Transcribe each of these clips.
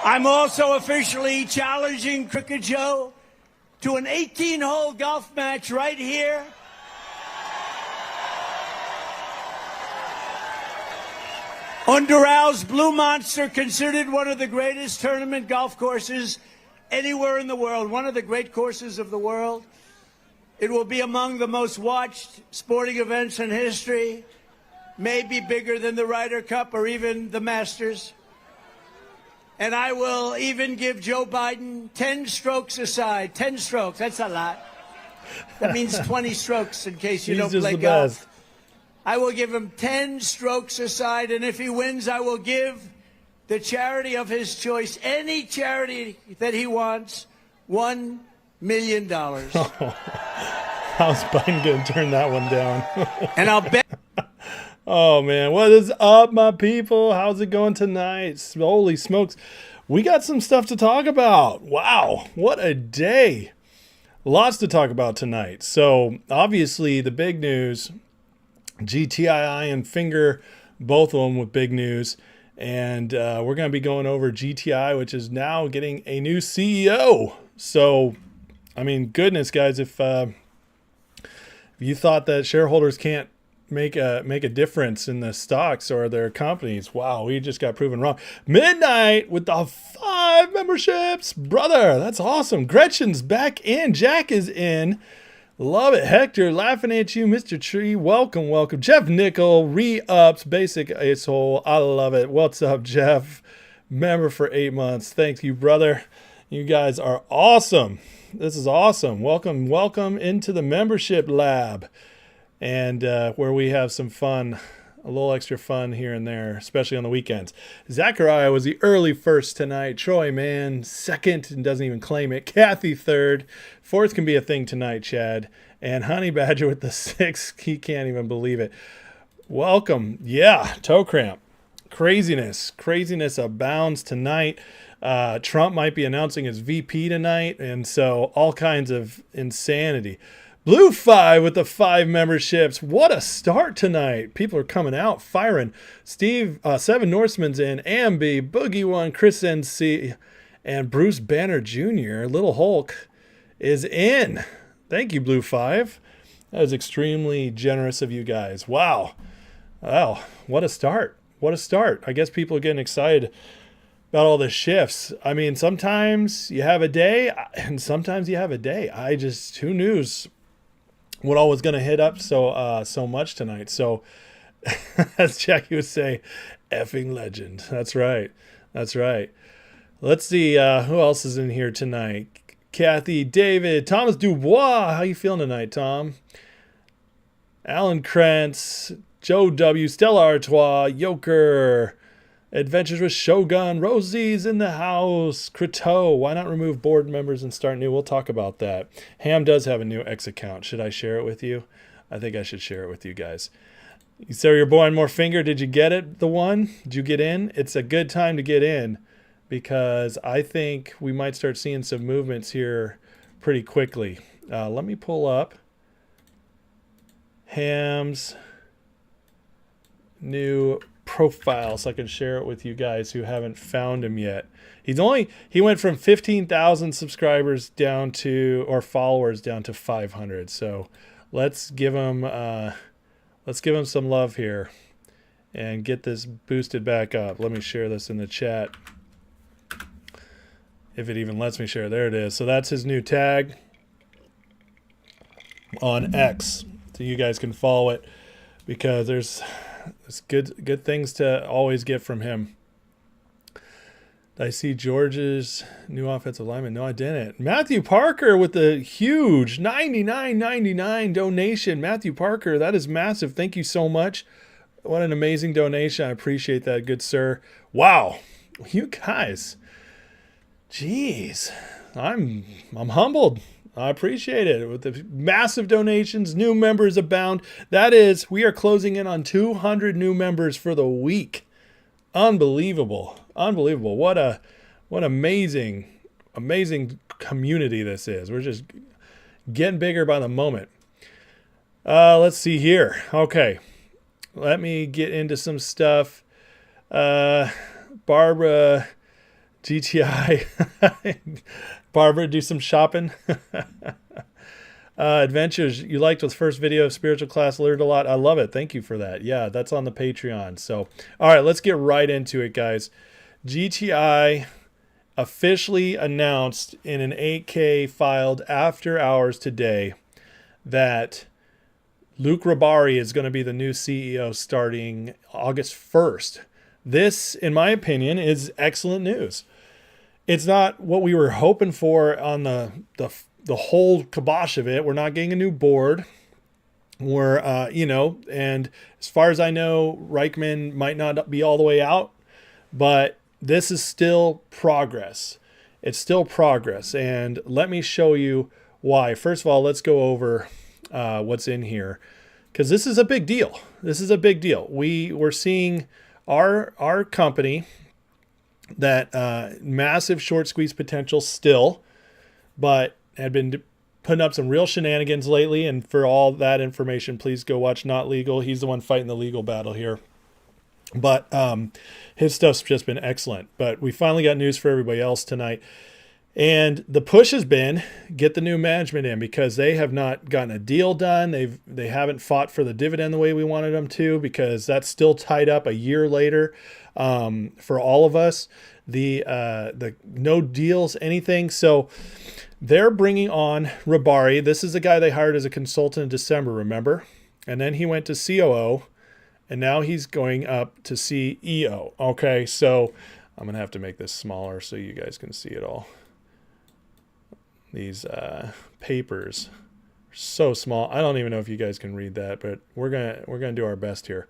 I'm also officially challenging Cricket Joe to an 18-hole golf match right here. Underal's Blue Monster, considered one of the greatest tournament golf courses anywhere in the world, one of the great courses of the world. It will be among the most watched sporting events in history, maybe bigger than the Ryder Cup or even the Masters. And I will even give Joe Biden 10 strokes aside. 10 strokes, that's a lot. That means 20 strokes in case you don't play golf. Best. I will give him 10 strokes aside, and if he wins, I will give the charity of his choice, any charity that he wants, $1 million. How's Biden going to turn that one down? And I'll bet. Oh, man. What is up, my people? How's it going tonight? Holy smokes. We got some stuff to talk about. Wow. What a day. Lots to talk about tonight. So, obviously, the big news, GTII and Finger, both of them with big news. And we're going to be going over GTI, which is now getting a new CEO. So, I mean, goodness, guys, if you thought that shareholders can't make a difference in the stocks or their companies, wow, we just got proven wrong. Midnight with the 5 memberships, brother. That's awesome. Gretchen's back in. Jack is in. Love it. Hector, laughing at you. Mr. Tree, welcome, welcome. Jeff Nickel, re-ups, basic asshole. I love it. What's up, Jeff? Member for 8 months. Thank you, brother. You guys are awesome. This is awesome. Welcome, welcome into the membership lab. And where we have some fun, a little extra fun here and there, especially on the weekends. Zachariah was the early first tonight. Troy, man, second and doesn't even claim it. Kathy, third. Fourth can be a thing tonight, Chad. And Honey Badger with the 6. He can't even believe it. Welcome. Yeah, toe cramp. Craziness. Craziness abounds tonight. Trump might be announcing his VP tonight. And so all kinds of insanity. Blue 5 with the 5 memberships. What a start tonight. People are coming out, firing. Steve, 7 Norseman's in. Ambi, Boogie 1, Chris NC, and Bruce Banner Jr., Little Hulk, is in. Thank you, Blue 5. That is extremely generous of you guys. Wow. Wow. What a start. What a start. I guess people are getting excited about all the shifts. I mean, sometimes you have a day, and sometimes you have a day. Who knew what all was going to hit up so much tonight. So as Jackie would say, effing legend. That's right. That's right. Let's see who else is in here tonight. Kathy, David, Thomas Dubois. How you feeling tonight, Tom? Alan Krentz, Joe W, Stella Artois, Yoker, Adventures with Shogun, Rosie's in the house, Criteau. Why not remove board members and start new? We'll talk about that. Ham does have a new X account. Should I share it with you? I think I should share it with you guys. So you're born more finger. Did you get it? The one? Did you get in? It's a good time to get in because I think we might start seeing some movements here pretty quickly. Let me pull up Ham's new profile so I can share it with you guys who haven't found him yet. He went from 15,000 subscribers down to, or followers down to 500. So let's give him some love here and get this boosted back up. Let me share this in the chat. If it even lets me share. There it is. So that's his new tag on X. So you guys can follow it because there's good things to always get from him. Did I see George's new offensive lineman? No, I didn't. Matthew Parker with the huge $99.99 donation. Matthew Parker, that is massive. Thank you so much. What an amazing donation. I appreciate that, good sir. Wow. You guys. Jeez. I'm humbled. I appreciate it. With the massive donations, new members abound. That is, we are closing in on 200 new members for the week. Unbelievable. Unbelievable. What amazing community this is. We're just getting bigger by the moment. Let's see here. Okay. Let me get into some stuff. Barbara GTI. Barbara, do some shopping. Adventures you liked with first video of spiritual class, learned a lot. I love it. Thank you for that. Yeah, that's on the Patreon. So, all right, let's get right into it, guys. GTI officially announced in an 8K filed after hours today that Luke Rabari is going to be the new CEO starting August 1st. This, in my opinion, is excellent news. It's not what we were hoping for on the whole kibosh of it. We're not getting a new board. We're, and as far as I know, Reichman might not be all the way out, but this is still progress. It's still progress. And let me show you why. First of all, let's go over what's in here, because this is a big deal. This is a big deal. We're seeing our company that massive short squeeze potential still, but had been putting up some real shenanigans lately. And for all that information, please go watch Not Legal. He's the one fighting the legal battle here. But his stuff's just been excellent. But we finally got news for everybody else tonight. And the push has been get the new management in, because they have not gotten a deal done. They haven't fought for the dividend the way we wanted them to, because that's still tied up a year later for all of us. The no deals, anything. So they're bringing on Rabari. This is the guy they hired as a consultant in December, remember? And then he went to COO, and now he's going up to CEO. Okay, so I'm going to have to make this smaller so you guys can see it all. These papers are so small. I don't even know if you guys can read that, but we're gonna do our best here.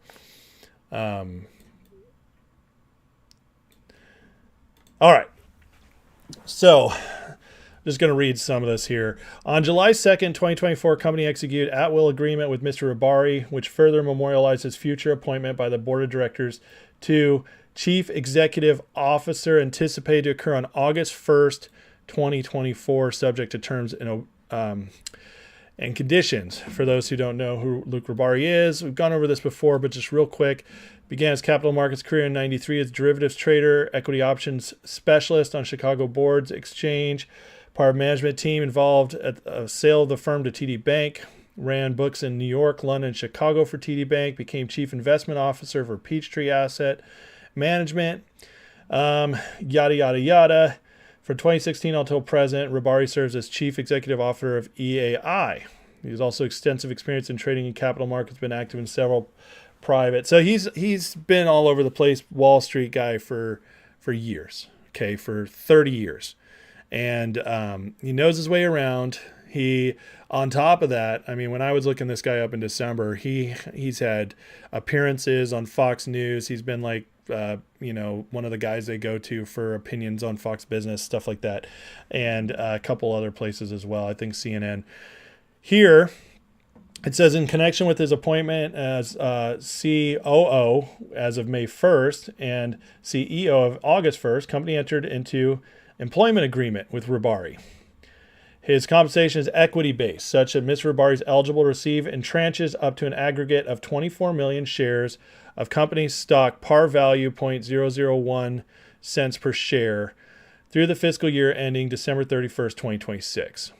All right. So just going to read some of this here. On July 2nd, 2024, company executed at-will agreement with Mr. Rabari, which further memorialized his future appointment by the board of directors to Chief Executive Officer, anticipated to occur on August 1st, 2024, subject to terms and conditions. For those who don't know who Luke Rabari is, we've gone over this before, but just real quick. Began his capital markets career in '93 as derivatives trader, equity options specialist on Chicago Boards Exchange, part of management team involved at a sale of the firm to TD Bank, ran books in New York, London, and Chicago for TD Bank, became chief investment officer for Peachtree Asset Management, yada, yada, yada. From 2016 until present, Rabari serves as chief executive officer of EAI. He has also extensive experience in trading in capital markets, been active in several private. So he's been all over the place, Wall Street guy for years, okay, for 30 years. And he knows his way around. He, on top of that, I mean, when I was looking this guy up in December, he's had appearances on Fox News. He's been like, one of the guys they go to for opinions on Fox Business, stuff like that, and a couple other places as well. I think CNN. Here, it says, in connection with his appointment as COO as of May 1st and CEO of August 1st, company entered into employment agreement with Rabari. His compensation is equity-based, such that Mr. Rabari is eligible to receive in tranches up to an aggregate of 24 million shares of company stock, par value 0.001 cents per share, through the fiscal year ending December 31st, 2026.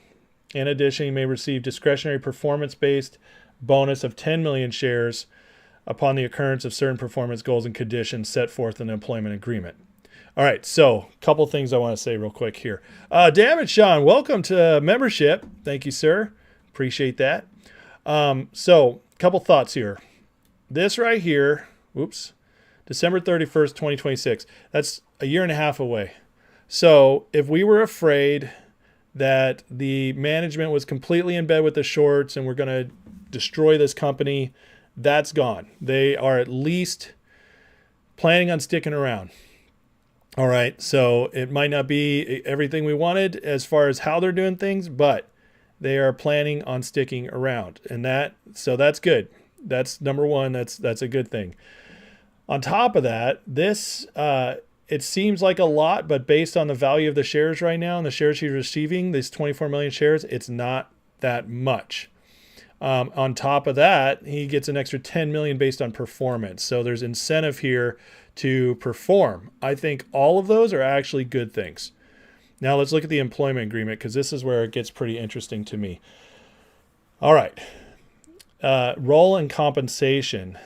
In addition, he may receive discretionary performance-based bonus of 10 million shares upon the occurrence of certain performance goals and conditions set forth in the employment agreement. All right, so a couple things I want to say real quick here. Damage Sean, welcome to membership. Thank you, sir. Appreciate that. So a couple thoughts here. This right here, December 31st, 2026, that's a year and a half away. So if we were afraid that the management was completely in bed with the shorts and we're going to destroy this company, that's gone. They are at least planning on sticking around. All right, so it might not be everything we wanted as far as how they're doing things, but they are planning on sticking around, and so that's good. That's number one. That's a good thing. On top of that, this it seems like a lot, but based on the value of the shares right now and the shares he's receiving, these 24 million shares, it's not that much. On top of that, he gets an extra 10 million based on performance. So there's incentive here to perform. I think all of those are actually good things. Now let's look at the employment agreement, because this is where it gets pretty interesting to me. All right. Role and compensation.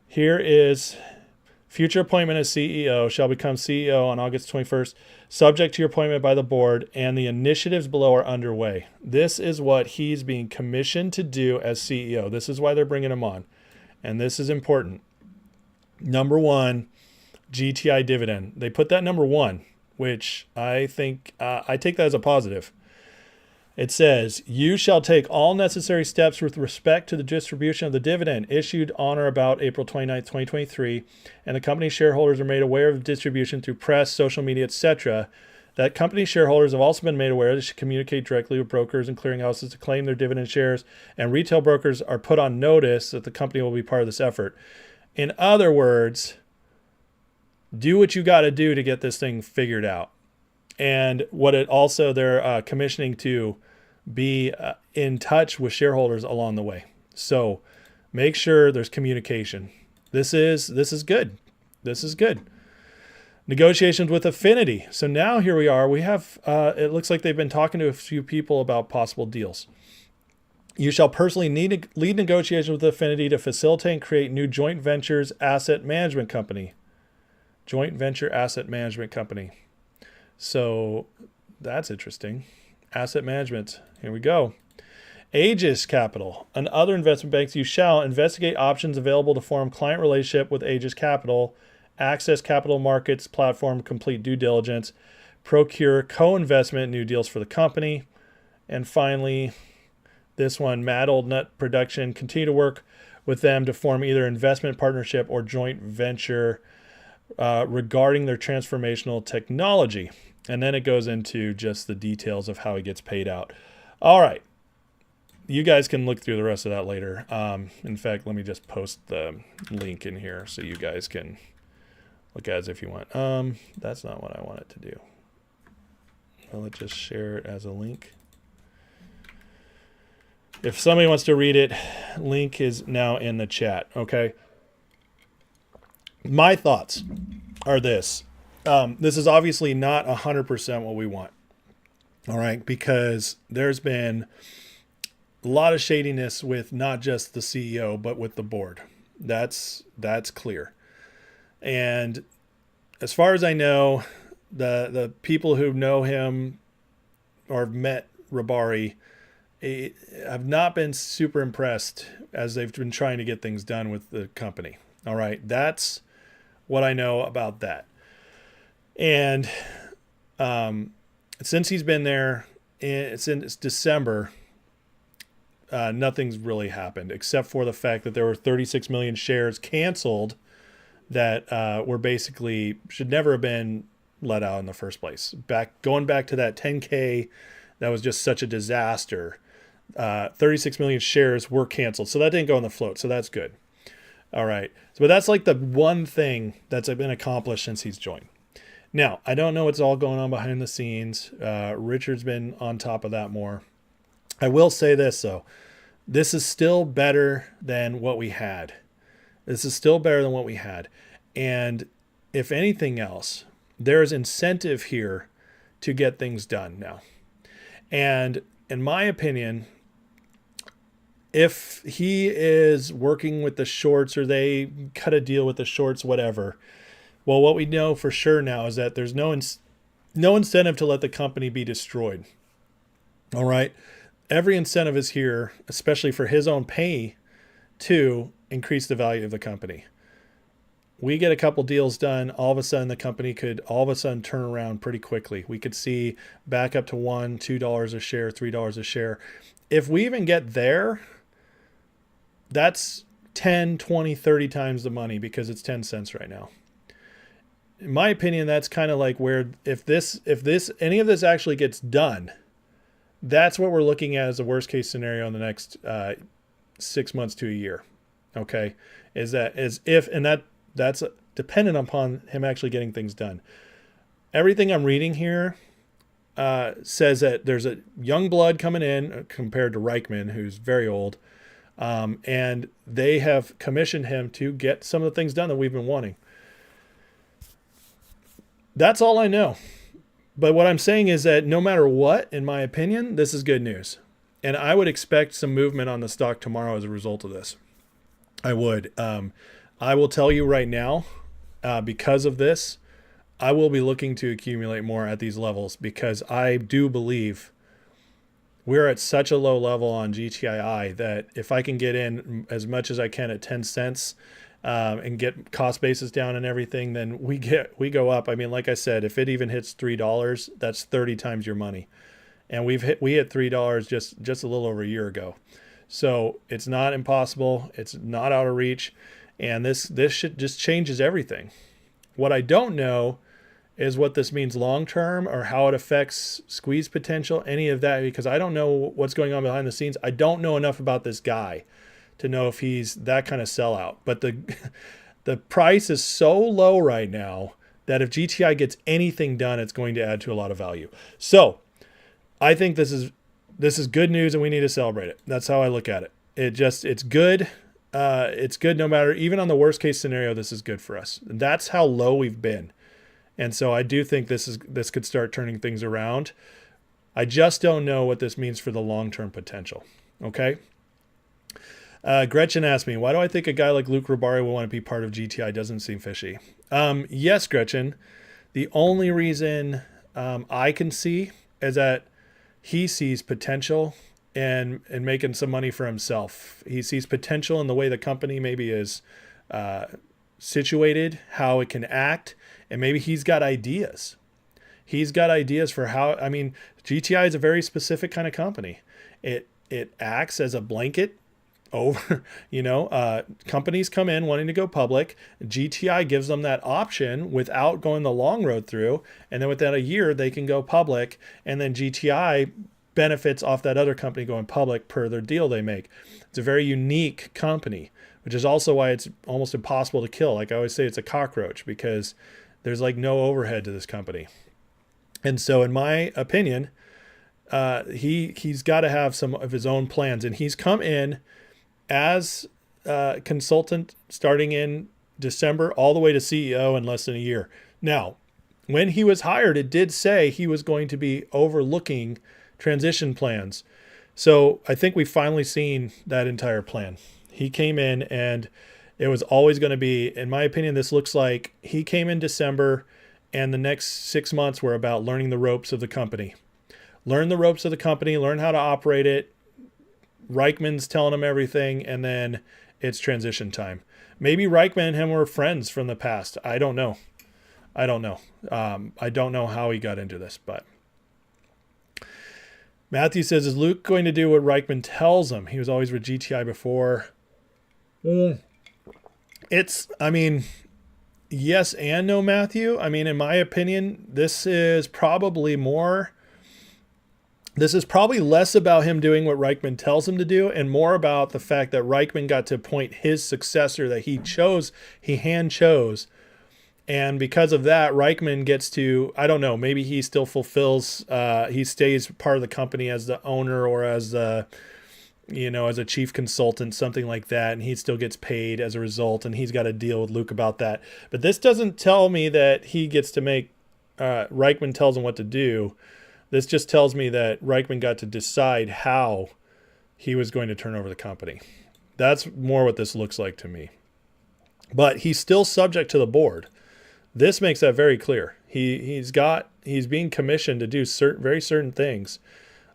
Here is future appointment as CEO shall become CEO on August 21st, subject to your appointment by the board, and the initiatives below are underway. This is what he's being commissioned to do as CEO. This is why they're bringing him on. And this is important. Number one, GTI dividend. They put that number one, which I think I take that as a positive. It says, you shall take all necessary steps with respect to the distribution of the dividend issued on or about April 29th, 2023, and the company shareholders are made aware of the distribution through press, social media, etc. That company shareholders have also been made aware they should communicate directly with brokers and clearinghouses to claim their dividend shares, and retail brokers are put on notice that the company will be part of this effort. In other words, do what you got to do to get this thing figured out. And what it also, they're commissioning to be in touch with shareholders along the way. So make sure there's communication. This is good. This is good. Negotiations with Affinity. So now here we are. We have, it looks like they've been talking to a few people about possible deals. You shall personally lead negotiations with Affinity to facilitate and create new joint ventures asset management company. Joint venture asset management company. So that's interesting. Asset management. Here we go. Aegis Capital and other investment banks. You shall investigate options available to form client relationship with Aegis Capital, access capital markets platform, complete due diligence, procure co-investment new deals for the company. And finally, this one, Mad Old Nut Production, continue to work with them to form either investment partnership or joint venture regarding their transformational technology. And then it goes into just the details of how he gets paid out. All right. You guys can look through the rest of that later. In fact, let me just post the link in here so you guys can look at it if you want. That's not what I want it to do. Well, let's just share it as a link. If somebody wants to read it, link is now in the chat. Okay. My thoughts are this. This is obviously not 100% what we want. All right. Because there's been a lot of shadiness with not just the CEO, but with the board. That's clear. And as far as I know, the people who know him or have met Rabari have not been super impressed as they've been trying to get things done with the company. All right. That's what I know about that. And since he's been there since December, nothing's really happened except for the fact that there were 36 million shares canceled that were basically should never have been let out in the first place. Going back to that 10K, that was just such a disaster. 36 million shares were canceled. So that didn't go on the float. So that's good. All right. So, but that's like the one thing that's been accomplished since he's joined. Now, I don't know what's all going on behind the scenes. Richard's been on top of that more. I will say this, though. This is still better than what we had. This is still better than what we had. And if anything else, there's incentive here to get things done now. And in my opinion, if he is working with the shorts or they cut a deal with the shorts, whatever, well, what we know for sure now is that there's no incentive to let the company be destroyed. All right. Every incentive is here, especially for his own pay, to increase the value of the company. We get a couple deals done, all of a sudden the company could all of a sudden turn around pretty quickly. We could see back up to $1, $2 a share, $3 a share. If we even get there, that's 10, 20, 30 times the money because it's 10 cents right now. In my opinion, that's kind of like where if any of this actually gets done, that's what we're looking at as a worst case scenario in the next 6 months to a year. Okay. That's dependent upon him actually getting things done. Everything I'm reading here says that there's a young blood coming in compared to Reichman, who's very old. And they have commissioned him to get some of the things done that we've been wanting. That's all I know. But what I'm saying is that no matter what, in my opinion, this is good news. And I would expect some movement on the stock tomorrow as a result of this. I would. I will tell you right now, because of this, I will be looking to accumulate more at these levels because I do believe we're at such a low level on GTII that if I can get in as much as I can at 10 cents and get cost basis down and everything, then we go up. I mean, like I said, if it even hits $3, that's 30 times your money. And we hit $3 just a little over a year ago. So it's not impossible. It's not out of reach. And this shit just changes everything. What I don't know is what this means long term or how it affects squeeze potential, any of that, because I don't know what's going on behind the scenes. I don't know enough about this guy to know if he's that kind of sellout. But the price is so low right now that if GTI gets anything done, it's going to add to a lot of value. So I think this is good news and we need to celebrate it. That's how I look at it. It's good. It's good no matter, even on the worst case scenario, this is good for us. And that's how low we've been. And so I do think this could start turning things around. I just don't know what this means for the long-term potential. Okay. Gretchen asked me, why do I think a guy like Luke Rabari will want to be part of GTI? Doesn't seem fishy. Yes, Gretchen. The only reason I can see is that he sees potential and making some money for himself. He sees potential in the way the company maybe is situated, how it can act, and maybe he's got ideas. He's got ideas for how, I mean, GTI is a very specific kind of company. It acts as a blanket over, companies come in wanting to go public. GTI gives them that option without going the long road through. And then within a year, they can go public. And then GTI benefits off that other company going public per their deal they make. It's a very unique company, which is also why it's almost impossible to kill. Like I always say, it's a cockroach because there's like no overhead to this company. And so in my opinion, he's got to have some of his own plans. And he's come in as a consultant starting in December all the way to CEO in less than a year. Now, when he was hired, it did say he was going to be overlooking transition plans. So I think we've finally seen that entire plan. He came in and it was always going to be, in my opinion, this looks like he came in December and the next 6 months were about learning the ropes of the company. Learn the ropes of the company, learn how to operate it. Reichman's telling him everything, and then it's transition time. Maybe Reichman and him were friends from the past. I don't know. I don't know how he got into this, but Matthew says, is Luke going to do what Reichman tells him? He was always with GTI before. Yes and no, Matthew. I mean, in my opinion, this is probably less about him doing what Reichman tells him to do and more about the fact that Reichman got to appoint his successor that he hand chose. And because of that, Reichman gets to, I don't know, maybe he still fulfills, he stays part of the company as the owner or as a chief consultant, something like that. And he still gets paid as a result. And he's got to deal with Luke about that. But this doesn't tell me that he gets to make, Reichman tells him what to do. This just tells me that Reichman got to decide how he was going to turn over the company. That's more what this looks like to me. But he's still subject to the board. This makes that very clear. He's being commissioned to do very certain things,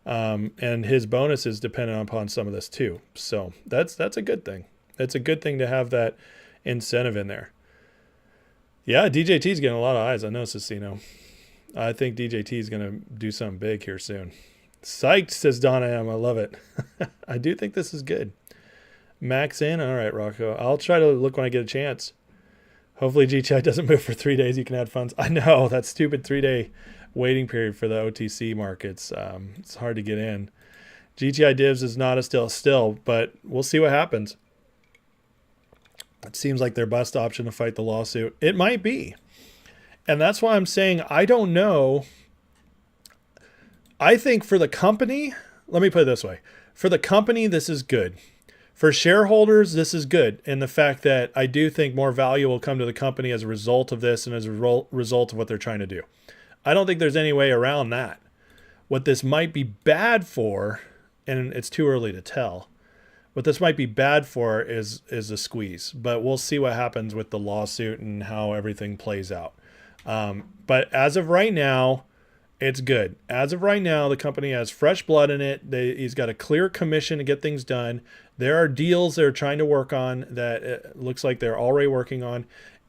and his bonus is dependent upon some of this too. So that's a good thing. It's a good thing to have that incentive in there. Yeah, DJT's getting a lot of eyes. I know, Cicino. I think DJT is going to do something big here soon. Psyched, says Donna M. I love it. I do think this is good. Max in. All right, Rocco. I'll try to look when I get a chance. Hopefully GTI doesn't move for 3 days. You can add funds. I know, that stupid 3-day waiting period for the OTC markets. It's hard to get in. GTI divs is not a still, but we'll see what happens. It seems like their best option to fight the lawsuit. It might be. And that's why I'm saying I don't know. I think for the company, let me put it this way. For the company, this is good. For shareholders, this is good. And the fact that I do think more value will come to the company as a result of this and as a result of what they're trying to do. I don't think there's any way around that. What this might be bad for, and it's too early to tell, what this might be bad for is a squeeze. But we'll see what happens with the lawsuit and how everything plays out. But as of right now, it's good. As of right now, the company has fresh blood in it. He's got a clear commission to get things done. There are deals they're trying to work on that it looks like they're already working on.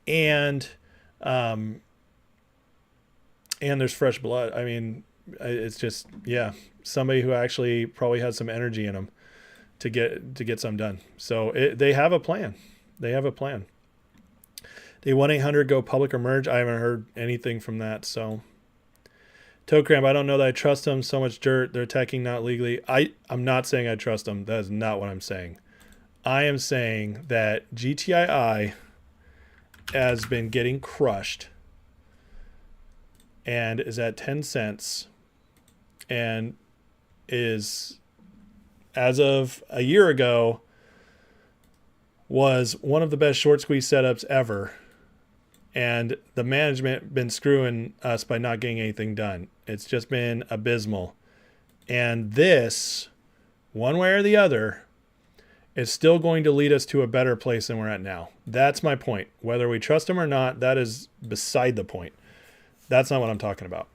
And there's fresh blood. I mean, it's just, yeah, somebody who actually probably has some energy in them to get some done. So they have a plan. They have a plan. The 1-800 go public or merge. I haven't heard anything from that. So Toe Cramp, I don't know that I trust them. So much dirt. They're attacking not legally. I'm not saying I trust them. That is not what I'm saying. I am saying that GTII has been getting crushed and is at 10 cents and is, as of a year ago, was one of the best short squeeze setups ever. And the management been screwing us by not getting anything done. It's just been abysmal. And this, one way or the other, is still going to lead us to a better place than we're at now. That's my point. Whether we trust them or not, that is beside the point. That's not what I'm talking about.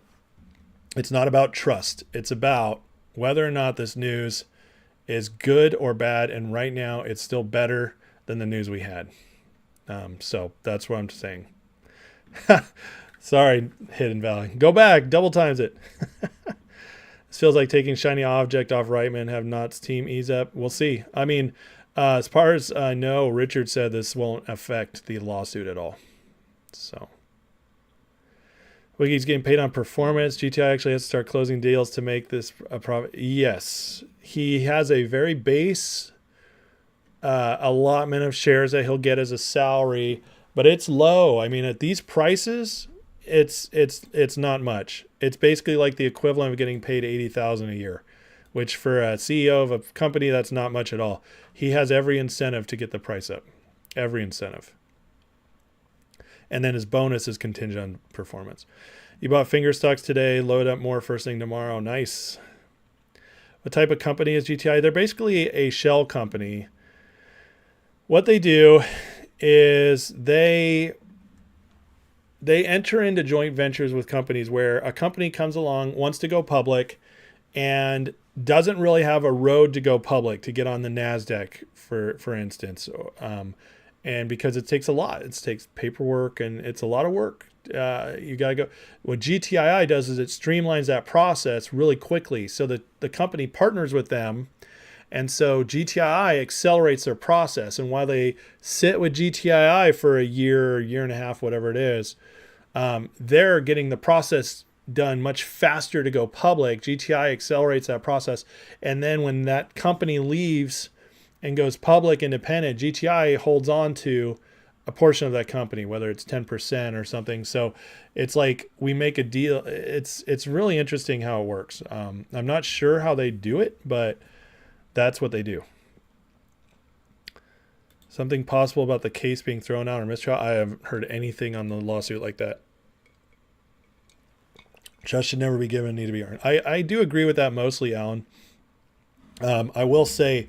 It's not about trust. It's about whether or not this news is good or bad. And right now, it's still better than the news we had. So that's what I'm saying. Sorry, Hidden Valley. Go back. Double times it. This feels like taking shiny object off Reitman. Have Knott's team ease up. We'll see. I mean, as far as I know, Richard said this won't affect the lawsuit at all. So, Wiki's getting paid on performance. GTI actually has to start closing deals to make this a profit. Yes, he has a very base allotment of shares that he'll get as a salary, but it's low. I mean, at these prices, it's not much. It's basically like the equivalent of getting paid $80,000 a year, which for a CEO of a company, that's not much at all. He has every incentive to get the price up, every incentive. And then his bonus is contingent on performance. You bought finger stocks today, load up more first thing tomorrow. Nice. What type of company is GTI? They're basically a shell company. What they do is they enter into joint ventures with companies where a company comes along, wants to go public, and doesn't really have a road to go public to get on the NASDAQ, for instance. And because it takes a lot. It takes paperwork, and it's a lot of work. You got to go. What GTII does is it streamlines that process really quickly so that the company partners with them. And so GTII accelerates their process. And while they sit with GTII for a year and a half, whatever it is, they're getting the process done much faster to go public. GTII accelerates that process. And then when that company leaves and goes public independent, GTII holds on to a portion of that company, whether it's 10% or something. So it's like we make a deal. It's really interesting how it works. I'm not sure how they do it, but that's what they do. Something possible about the case being thrown out or mistrial? I haven't heard anything on the lawsuit like that. Trust should never be given, need to be earned. I do agree with that mostly, Alan. I will say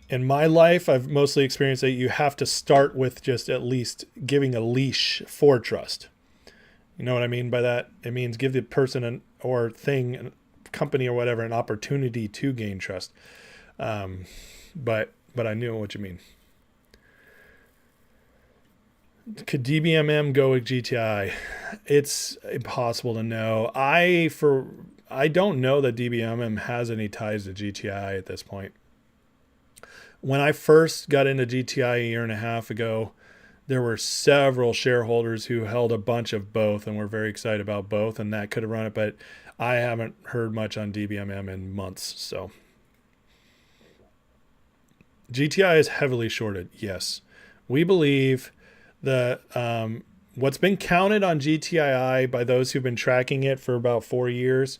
in my life, I've mostly experienced that you have to start with just at least giving a leash for trust. You know what I mean by that? It means give the person or thing, company or whatever, an opportunity to gain trust. But I knew what you mean. Could DBMM go with GTI? It's impossible to know. I don't know that DBMM has any ties to GTI at this point. When I first got into GTI a year and a half ago, there were several shareholders who held a bunch of both and were very excited about both, and that could have run it, but I haven't heard much on DBMM in months. So GTI is heavily shorted. Yes. We believe that what's been counted on GTII by those who've been tracking it for about 4 years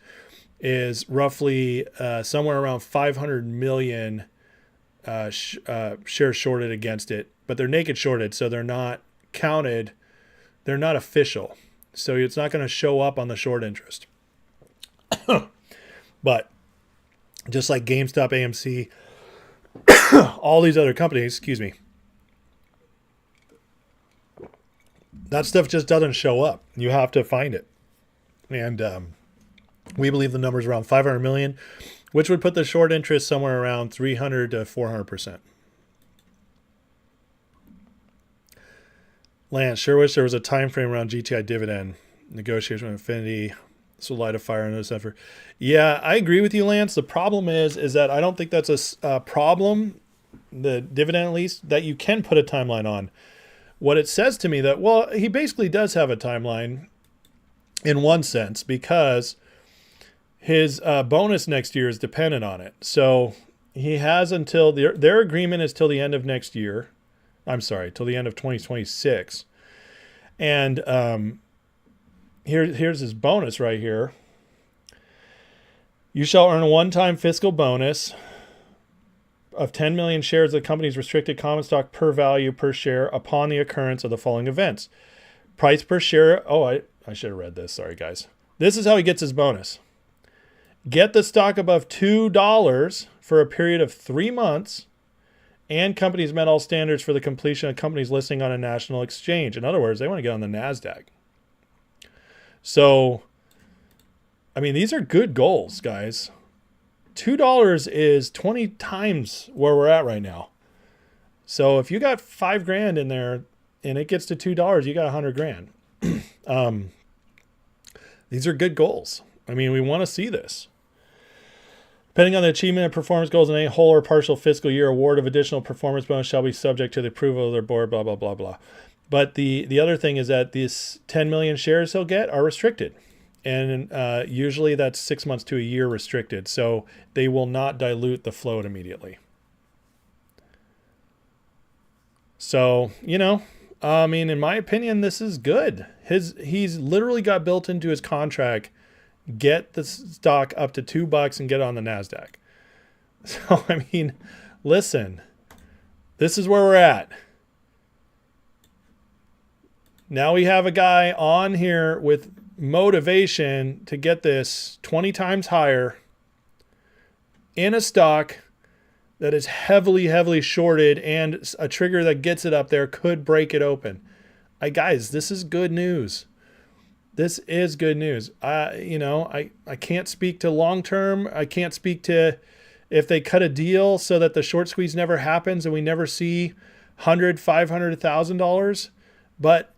is roughly somewhere around 500 million shares shorted against it, but they're naked shorted, so they're not counted. They're not official, so it's not going to show up on the short interest. But just like GameStop, AMC, all these other companies, excuse me, that stuff just doesn't show up. You have to find it. And we believe the number is around 500 million, which would put the short interest somewhere around 300 to 400%. Lance, sure wish there was a time frame around GTI dividend negotiation with Infinity. This will light a fire in this effort. Yeah, I agree with you, Lance. The problem is that I don't think that's a problem, the dividend at least, that you can put a timeline on. What it says to me that, well, he basically does have a timeline in one sense, because his bonus next year is dependent on it. So he has until their agreement is till the end of next year. I'm sorry, till the end of 2026. And here's his bonus right here. You shall earn a one-time fiscal bonus of 10 million shares of the company's restricted common stock per value per share upon the occurrence of the following events. Price per share. Oh, I should have read this. Sorry, guys. This is how he gets his bonus. Get the stock above $2 for a period of 3 months, and companies met all standards for the completion of companies listing on a national exchange. In other words, they want to get on the NASDAQ. So, I mean, these are good goals, guys. $2 is 20 times where we're at right now. So if you got $5,000 in there and it gets to $2, you got $100,000. These are good goals. I mean, we want to see this. Depending on the achievement of performance goals in any whole or partial fiscal year, award of additional performance bonus shall be subject to the approval of their board, blah, blah, blah, blah. But the other thing is that these 10 million shares he'll get are restricted. And usually that's 6 months to a year restricted. So they will not dilute the float immediately. So, I mean, in my opinion, this is good. He's literally got built into his contract, get the stock up to $2 and get it on the NASDAQ. So, I mean, listen, this is where we're at. Now we have a guy on here with motivation to get this 20 times higher in a stock that is heavily, heavily shorted, and a trigger that gets it up there could break it open. Guys, this is good news. This is good news. I can't speak to long term. I can't speak to if they cut a deal so that the short squeeze never happens and we never see $100, $500, $1,000. But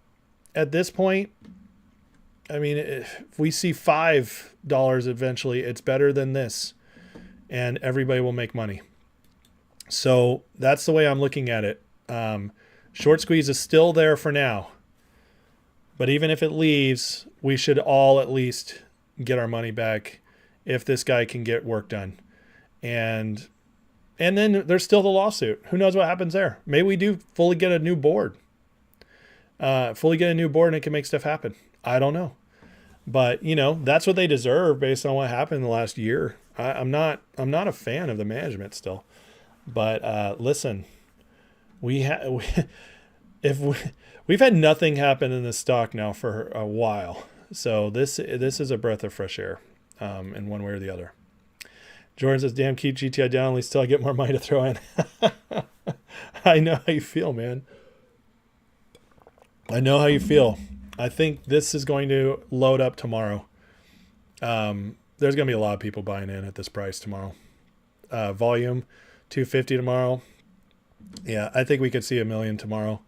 at this point, I mean, if we see $5 eventually, it's better than this, and everybody will make money. So that's the way I'm looking at it. Short squeeze is still there for now. But even if it leaves, we should all at least get our money back if this guy can get work done. And then there's still the lawsuit. Who knows what happens there? Maybe we do fully get a new board. And it can make stuff happen. I don't know. But, that's what they deserve based on what happened in the last year. I'm not a fan of the management still. But listen, we've had nothing happen in this stock now for a while. So this is a breath of fresh air in one way or the other. Jordan says, damn, keep GTI down at least till I get more money to throw in. I know how you feel, man. I know how you feel. I think this is going to load up tomorrow. There's going to be a lot of people buying in at this price tomorrow. Volume 250 tomorrow. Yeah, I think we could see 1 million tomorrow.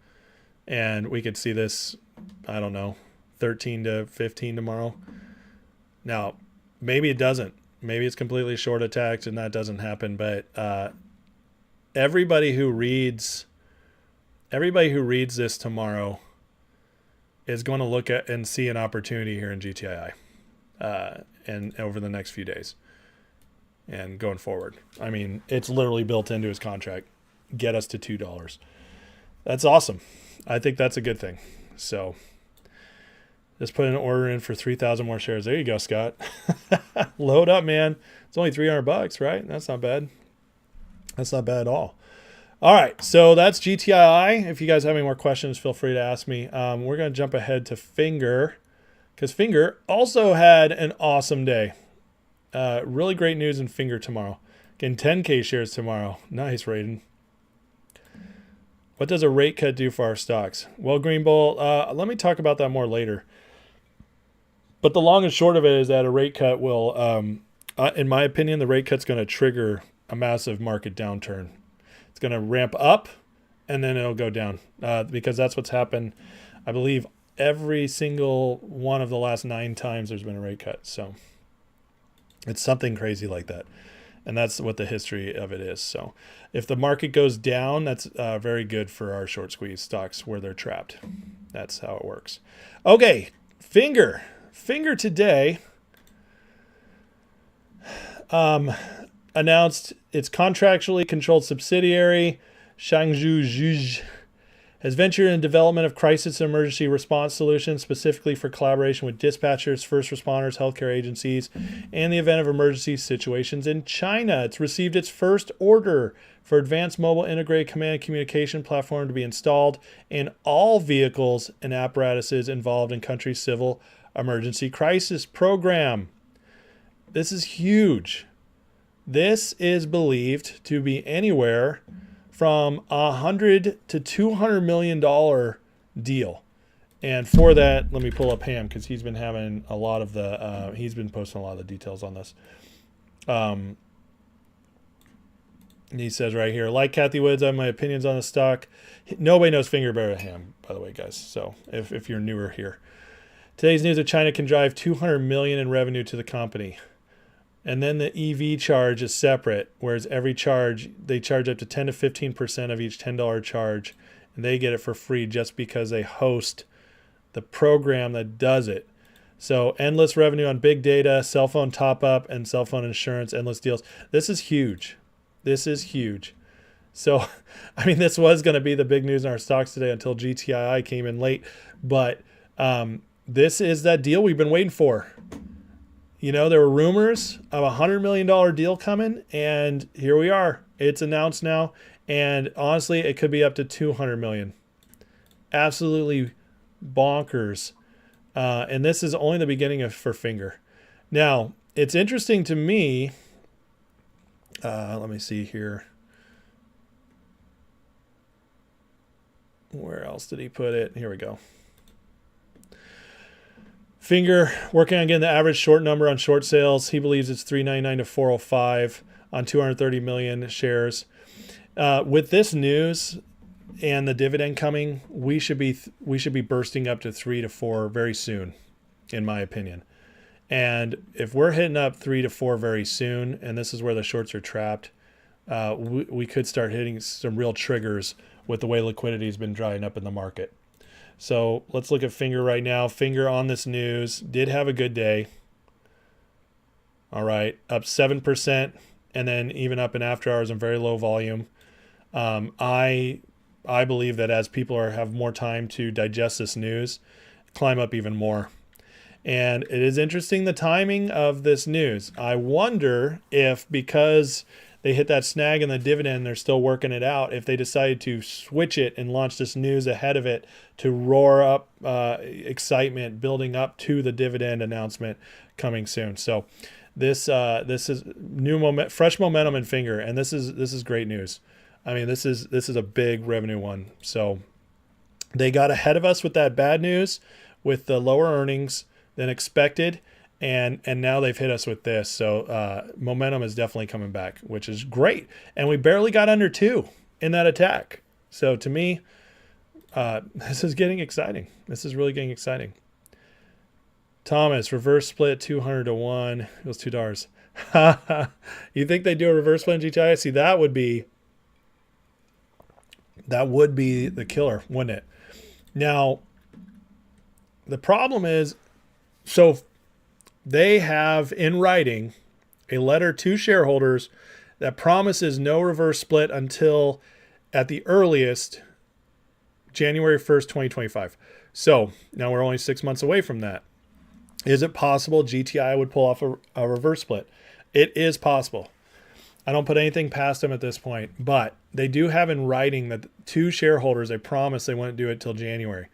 And we could see this, I don't know, 13 to 15 tomorrow. Now, maybe it doesn't. Maybe it's completely short attacked and that doesn't happen. But everybody who reads this tomorrow is going to look at and see an opportunity here in GTII and over the next few days and going forward. I mean, it's literally built into his contract. Get us to $2. That's awesome. I think that's a good thing. So just put an order in for 3,000 more shares. There you go, Scott. Load up, man. It's only $300, right? That's not bad. That's not bad at all. All right, so that's GTII. If you guys have any more questions, feel free to ask me. We're going to jump ahead to Finger, because Finger also had an awesome day. Really great news in Finger tomorrow. Getting 10K shares tomorrow. Nice, Raiden. What does a rate cut do for our stocks? Well, Green Bull, let me talk about that more later. But the long and short of it is that a rate cut will, in my opinion, the rate cut's going to trigger a massive market downturn. It's going to ramp up, and then it'll go down because that's what's happened, I believe, every single one of the last 9 times there's been a rate cut. So it's something crazy like that. And that's what the history of it is. So if the market goes down, that's very good for our short squeeze stocks where they're trapped. That's how it works. Okay, Finger. Finger today announced its contractually controlled subsidiary, Shangzhou Zhuge, has ventured in development of crisis and emergency response solutions, specifically for collaboration with dispatchers, first responders, healthcare agencies, and the event of emergency situations in China. It's received its first order for advanced mobile integrated command and communication platform to be installed in all vehicles and apparatuses involved in country's civil emergency crisis program. This is huge. This is believed to be anywhere from $100 to $200 million deal. And for that, let me pull up Ham because he's been having a lot of the, he's been posting a lot of the details on this. And he says right here, like Kathy Woods, I have my opinions on the stock. Nobody knows Finger better than Ham, by the way, guys. So if you're newer here. Today's news of China can drive $200 million in revenue to the company. And then the EV charge is separate, whereas every charge, they charge up to 10 to 15% of each $10 charge, and they get it for free just because they host the program that does it. So endless revenue on big data, cell phone top-up, and cell phone insurance, endless deals. This is huge. This is huge. So, I mean, this was going to be the big news in our stocks today until GTII came in late, but this is that deal we've been waiting for. You know, there were rumors of a $100 million deal coming, and here we are. It's announced now, and honestly, it could be up to $200 million. Absolutely bonkers. And this is only the beginning for Finger. Now, it's interesting to me. Let me see here. Where else did he put it? Here we go. Finger working on getting the average short number on short sales. He believes it's 399 to 405 on 230 million shares. With this news and the dividend coming, we should be bursting up to 3 to 4 very soon, in my opinion. And if we're hitting up 3 to 4 very soon, and this is where the shorts are trapped, we could start hitting some real triggers with the way liquidity has been drying up in the market. So let's look at Finger right now. Finger on this news did have a good day. All right, up 7%, and then even up in after hours and very low volume. I believe that as people have more time to digest this news, climb up even more. And it is interesting the timing of this news. I wonder if because they hit that snag in the dividend, they're still working it out, if they decided to switch it and launch this news ahead of it to roar up excitement building up to the dividend announcement coming soon. So this is fresh momentum in Finger, and this is great news. I mean, this is a big revenue one. So they got ahead of us with that bad news, with the lower earnings than expected. And now they've hit us with this. So momentum is definitely coming back, which is great. And we barely got under 2 in that attack. So to me, this is getting exciting. This is really getting exciting. Thomas, reverse split 200 to 1. It was $2. You think they do a reverse split in GTII? See, that would be the killer, wouldn't it? Now, the problem is, so they have in writing a letter to shareholders that promises no reverse split until at the earliest January 1st, 2025. So now we're only 6 months away from that. Is it possible GTI would pull off a reverse split? It is possible. I don't put anything past them at this point, but they do have in writing that two shareholders, they promised they wouldn't do it till January.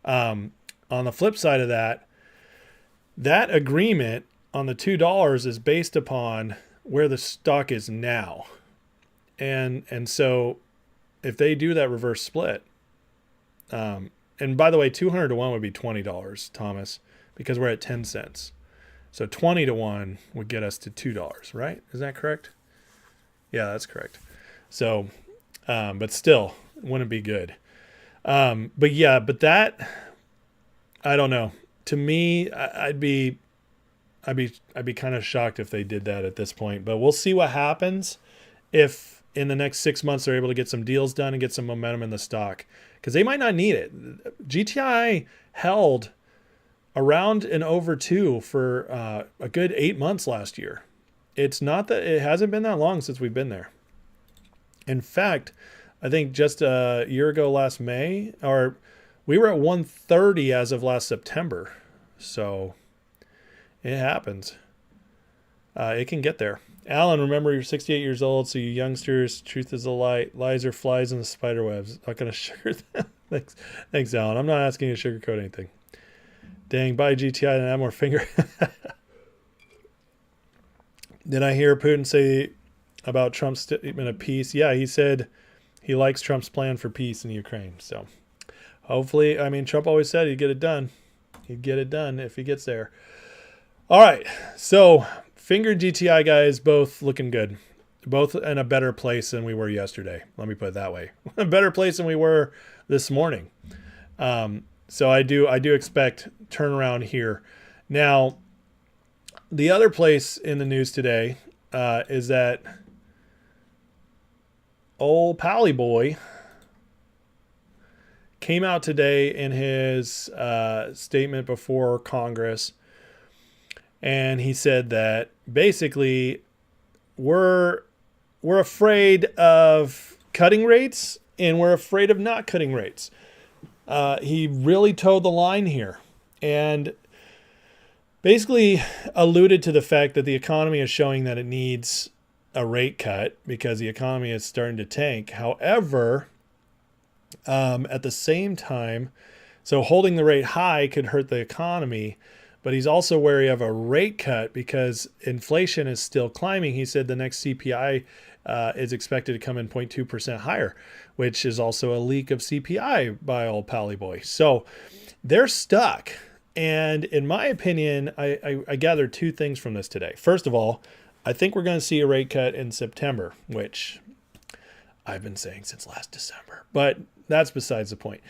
On the flip side of that, that agreement on the $2 is based upon where the stock is now. And so if they do that reverse split, and by the way, 200 to 1 would be $20, Thomas, because we're at 10 cents. So 20 to 1 would get us to $2, right? Is that correct? Yeah, that's correct. So, but still, wouldn't be good. But that, I don't know. To me, I'd be kind of shocked if they did that at this point. But we'll see what happens if in the next 6 months they're able to get some deals done and get some momentum in the stock, because they might not need it. GTI held around and over 2 for a good 8 months last year. It's not that it hasn't been that long since we've been there. In fact, I think just a year ago last May, or we were at 130 as of last September. So it happens. It can get there. Alan, remember you're 68 years old, so you youngsters, truth is a lie. Lies are flies in the spider webs. Not going to sugar them. Thanks, Alan. I'm not asking you to sugarcoat anything. Dang, buy GTI and add more finger. Did I hear Putin say about Trump's statement of peace? Yeah, he said he likes Trump's plan for peace in Ukraine. So hopefully, I mean, Trump always said he'd get it done. He'd get it done if he gets there. All right, so Finger GTI guys, both looking good. Both in a better place than we were yesterday. Let me put it that way. A better place than we were this morning. So I do expect turnaround here. Now, the other place in the news today is that old Pally boy came out today in his statement before Congress, and he said that basically we're afraid of cutting rates and we're afraid of not cutting rates. He really towed the line here and basically alluded to the fact that the economy is showing that it needs a rate cut because the economy is starting to tank. However, at the same time, so holding the rate high could hurt the economy, but he's also wary of a rate cut because inflation is still climbing. He said the next CPI is expected to come in 0.2% higher, which is also a leak of CPI by old Pally boy. So they're stuck. And in my opinion, I gathered two things from this today. First of all, I think we're going to see a rate cut in September, which I've been saying since last December, but that's besides the point.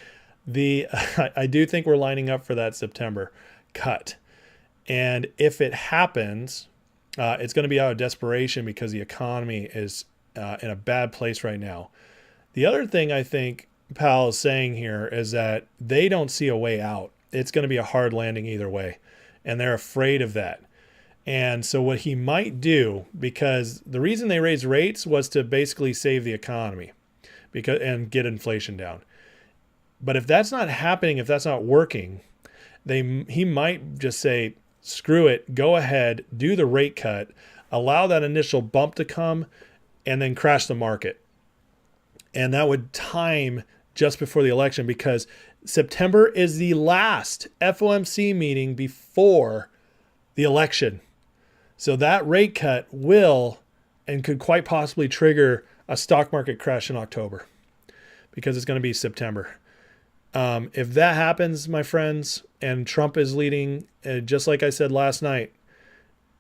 I do think we're lining up for that September cut. And if it happens, it's going to be out of desperation because the economy is in a bad place right now. The other thing I think Powell is saying here is that they don't see a way out. It's going to be a hard landing either way, and they're afraid of that. And so what he might do, because the reason they raised rates was to basically save the economy and get inflation down. But if that's not happening, if that's not working, he might just say, screw it, go ahead, do the rate cut, allow that initial bump to come, and then crash the market. And that would time just before the election because September is the last FOMC meeting before the election. So that rate cut will and could quite possibly trigger a stock market crash in October because it's going to be September. If that happens, my friends, and Trump is leading, just like I said last night,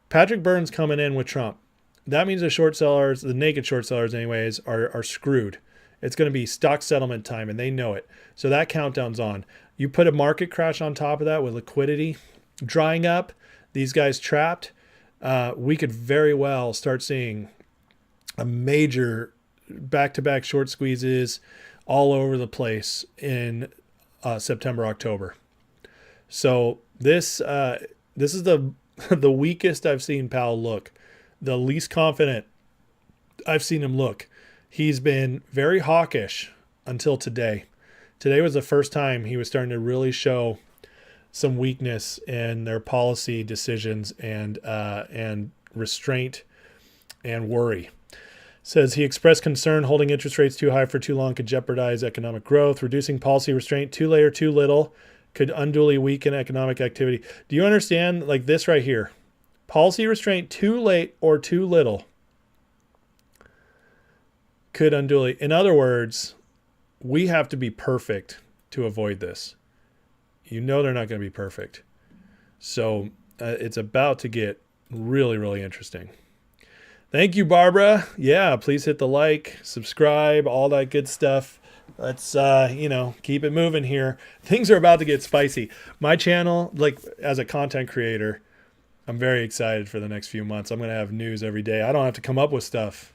Patrick Byrne's coming in with Trump. That means the short sellers, the naked short sellers anyways, are screwed. It's going to be stock settlement time, and they know it. So that countdown's on. You put a market crash on top of that with liquidity drying up, these guys trapped, we could very well start seeing a major back-to-back short squeezes all over the place in September, October. So this is the weakest I've seen Powell look, the least confident I've seen him look. He's been very hawkish until today. Today was the first time he was starting to really show some weakness in their policy decisions and restraint and worry. Says he expressed concern holding interest rates too high for too long could jeopardize economic growth. Reducing policy restraint too late or too little could unduly weaken economic activity. Do you understand? Like this right here. Policy restraint too late or too little could unduly. In other words, we have to be perfect to avoid this. You know they're not going to be perfect. So it's about to get really, really interesting. Thank you, Barbara. Yeah, please hit the like, subscribe, all that good stuff. Let's, keep it moving here. Things are about to get spicy. My channel, like as a content creator, I'm very excited for the next few months. I'm going to have news every day. I don't have to come up with stuff.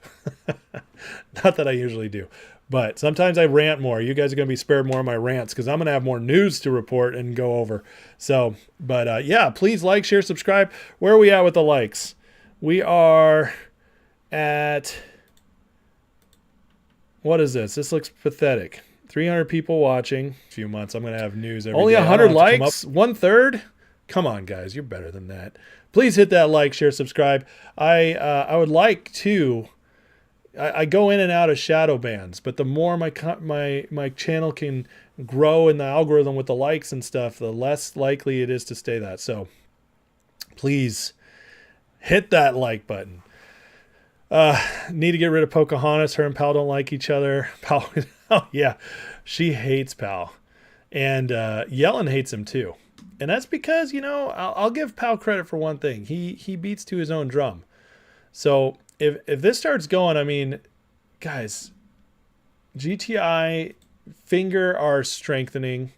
Not that I usually do. But sometimes I rant more. You guys are going to be spared more of my rants because I'm going to have more news to report and go over. So, but yeah, please like, share, subscribe. Where are we at with the likes? We are at, what is this? This looks pathetic. 300 people watching. A few months. I'm going to have news every Only day. 100 likes? 1/3? Come on, guys. You're better than that. Please hit that like, share, subscribe. I would like to... I go in and out of shadow bans, but the more my channel can grow in the algorithm with the likes and stuff, the less likely it is to stay that. So please hit that like button. Need to get rid of Pocahontas. Her and Powell don't like each other. Powell, oh yeah, she hates Powell, and Yellen hates him too. And that's because, I'll give Powell credit for one thing. He beats to his own drum. So if this starts going, I mean, guys, GTI FNGR are strengthening.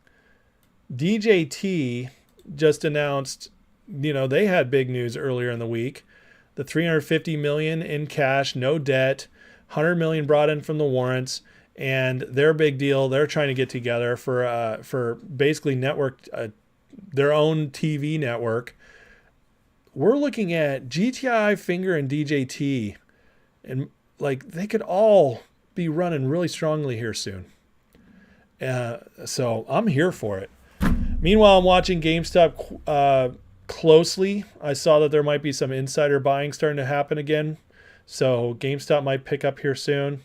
DJT just announced, they had big news earlier in the week. The $350 million in cash, no debt, $100 million brought in from the warrants, and their big deal. They're trying to get together for basically their own TV network. We're looking at GTII, FNGR, and DJT, and like they could all be running really strongly here soon. So I'm here for it. Meanwhile, I'm watching GameStop closely. I saw that there might be some insider buying starting to happen again. So GameStop might pick up here soon.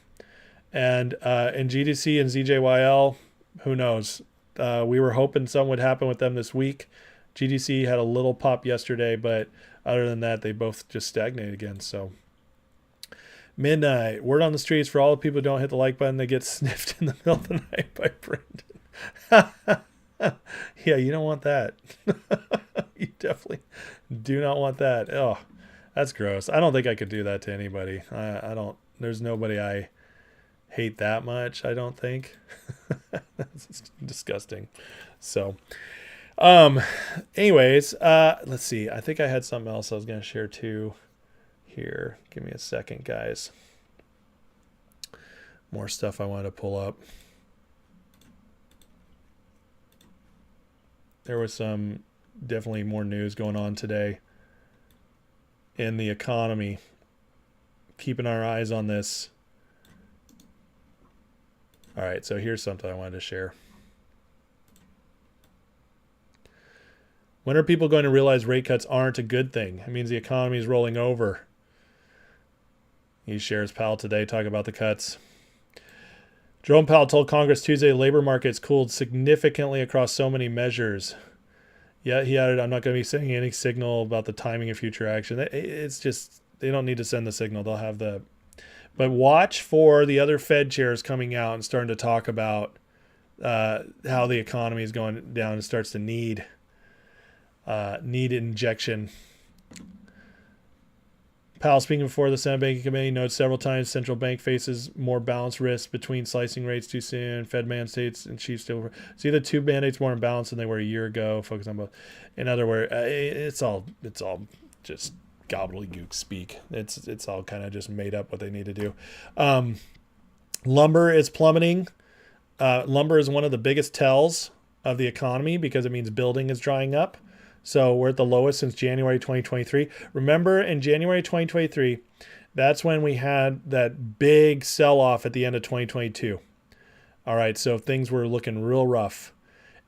And in GTC and ZJYL, who knows? We were hoping something would happen with them this week. GDC had a little pop yesterday, but other than that, they both just stagnated again. So midnight, word on the streets for all the people who don't hit the like button, they get sniffed in the middle of the night by Brendan. Yeah, you don't want that. You definitely do not want that. Oh, that's gross. I don't think I could do that to anybody. I don't, there's nobody I hate that much, I don't think. That's disgusting. So anyways, let's see. I think I had something else I was going to share too here. Give me a second, guys. More stuff I wanted to pull up. There was some definitely more news going on today in the economy. Keeping our eyes on this. All right, so here's something I wanted to share. When are people going to realize rate cuts aren't a good thing? It means the economy is rolling over. He shares Powell today talking about the cuts. Jerome Powell told Congress Tuesday labor markets cooled significantly across so many measures. Yet he added, I'm not going to be sending any signal about the timing of future action. It's just, they don't need to send the signal. They'll have the... But watch for the other Fed chairs coming out and starting to talk about how the economy is going down and starts to need injection. Powell, speaking before the Senate Banking Committee, noted several times central bank faces more balanced risks between slicing rates too soon. Fed mandates and chief still see the two mandates more in balance than they were a year ago. Focus on both. In other words, it's all just gobbledygook speak. It's all kind of just made up what they need to do. Lumber is plummeting. Lumber is one of the biggest tells of the economy because it means building is drying up. So we're at the lowest since January 2023. Remember, in January 2023, that's when we had that big sell-off at the end of 2022. All right, so things were looking real rough.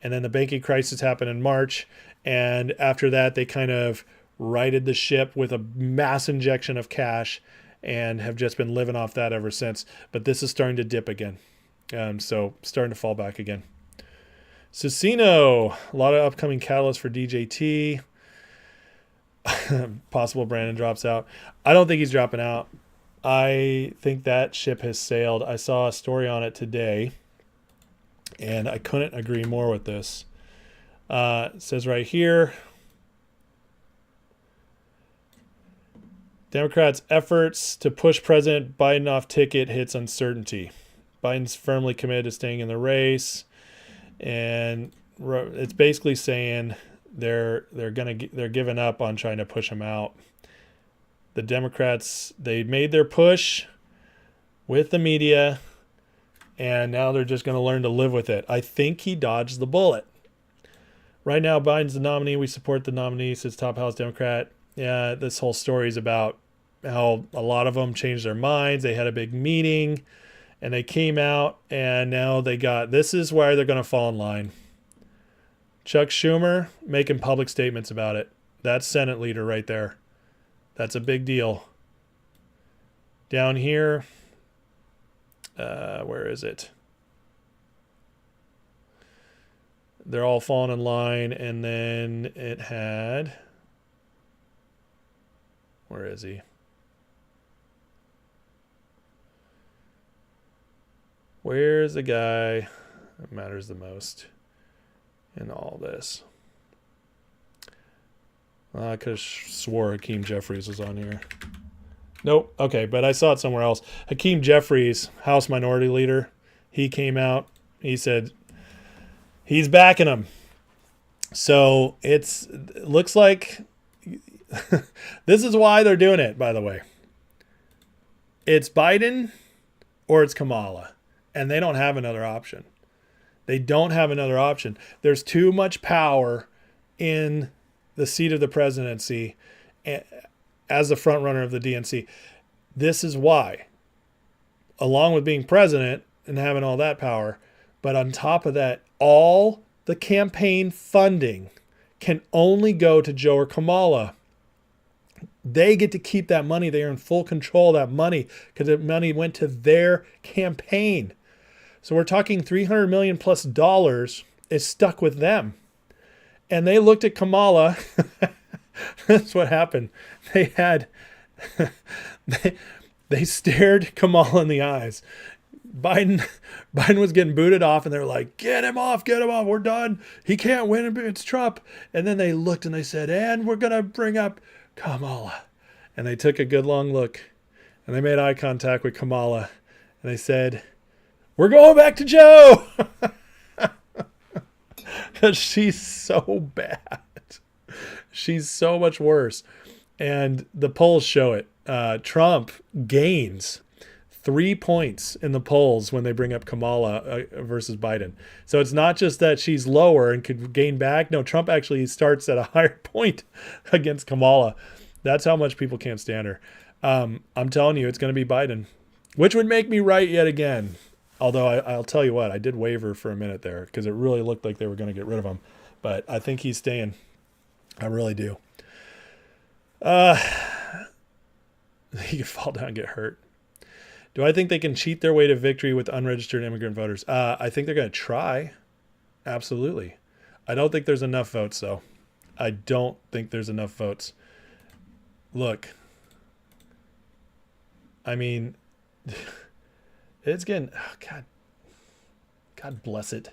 And then the banking crisis happened in March. And after that, they kind of righted the ship with a mass injection of cash. and have just been living off that ever since. But this is starting to dip again. So starting to fall back again. Susino, a lot of upcoming catalysts for DJT. Possible Brandon drops out. I don't think he's dropping out. I think that ship has sailed. I saw a story on it today, and I couldn't agree more with this. It says right here, Democrats' efforts to push President Biden off ticket hits uncertainty. Biden's firmly committed to staying in the race, and it's basically saying they're giving up on trying to push him out. The Democrats, they made their push with the media, and now they're just going to learn to live with it. I think he dodged the bullet. Right now, Biden's the nominee. We support the nominee, says top House Democrat. Yeah, this whole story is about how a lot of them changed their minds. They had a big meeting, and they came out, and now this is where they're going to fall in line. Chuck Schumer making public statements about it. That's Senate leader right there. That's a big deal. Down here, where is it? They're all falling in line, and then it had, where is he? Where's the guy that matters the most in all this? I could have swore Hakeem Jeffries was on here. Nope. Okay, but I saw it somewhere else. Hakeem Jeffries, House Minority Leader, he came out. He said he's backing him. So it looks like this is why they're doing it, by the way. It's Biden or it's Kamala, and they don't have another option. They don't have another option. There's too much power in the seat of the presidency as the front runner of the DNC. This is why, along with being president and having all that power, but on top of that, all the campaign funding can only go to Joe or Kamala. They get to keep that money. They are in full control of that money because the money went to their campaign. So we're talking $300 million plus is stuck with them. And they looked at Kamala. That's what happened. They stared Kamala in the eyes. Biden was getting booted off, and they were like, get him off, we're done. He can't win, it's Trump. And then they looked and they said, and we're going to bring up Kamala. And they took a good long look, and they made eye contact with Kamala, and they said, we're going back to Joe. Because she's so bad. She's so much worse. And the polls show it. Trump gains 3 points in the polls when they bring up Kamala versus Biden. So it's not just that she's lower and could gain back. No, Trump actually starts at a higher point against Kamala. That's how much people can't stand her. I'm telling you, it's going to be Biden, which would make me right yet again. Although I'll tell you what, I did waver for a minute there because it really looked like they were going to get rid of him. But I think he's staying. I really do. He could fall down and get hurt. Do I think they can cheat their way to victory with unregistered immigrant voters? I think they're going to try. Absolutely. I don't think there's enough votes, though. I don't think there's enough votes. Look. I mean... It's getting, oh God bless it.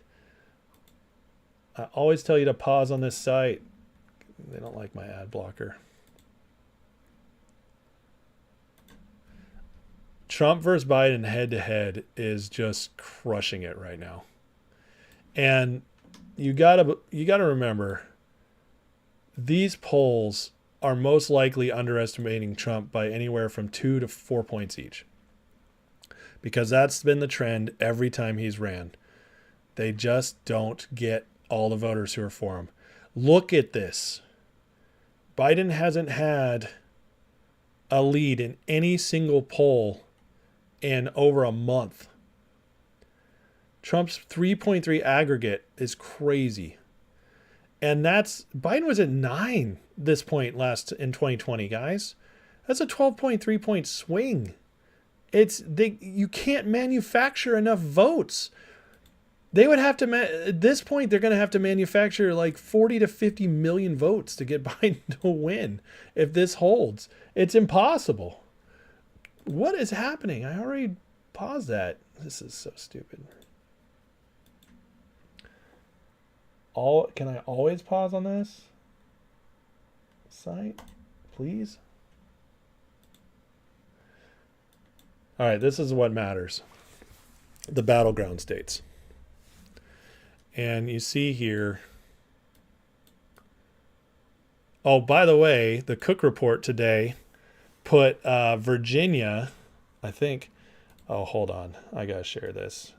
I always tell you to pause on this site. They don't like my ad blocker. Trump versus Biden head to head is just crushing it right now. And you gotta remember, these polls are most likely underestimating Trump by anywhere from 2 to 4 points each. Because that's been the trend every time he's ran. They just don't get all the voters who are for him. Look at this. Biden hasn't had a lead in any single poll in over a month. Trump's 3.3 aggregate is crazy. And Biden was at 9 this point in 2020, guys. That's a 12.3 point swing. You can't manufacture enough votes. They would have to, at this point, they're going to have to manufacture like 40 to 50 million votes to get Biden to win if this holds. It's impossible. What is happening? I already paused that. This is so stupid. Can I always pause on this site, please? All right, this is what matters. The battleground states. And you see here. Oh, by the way, the Cook report today put Virginia, I think. Oh, hold on. I got to share this.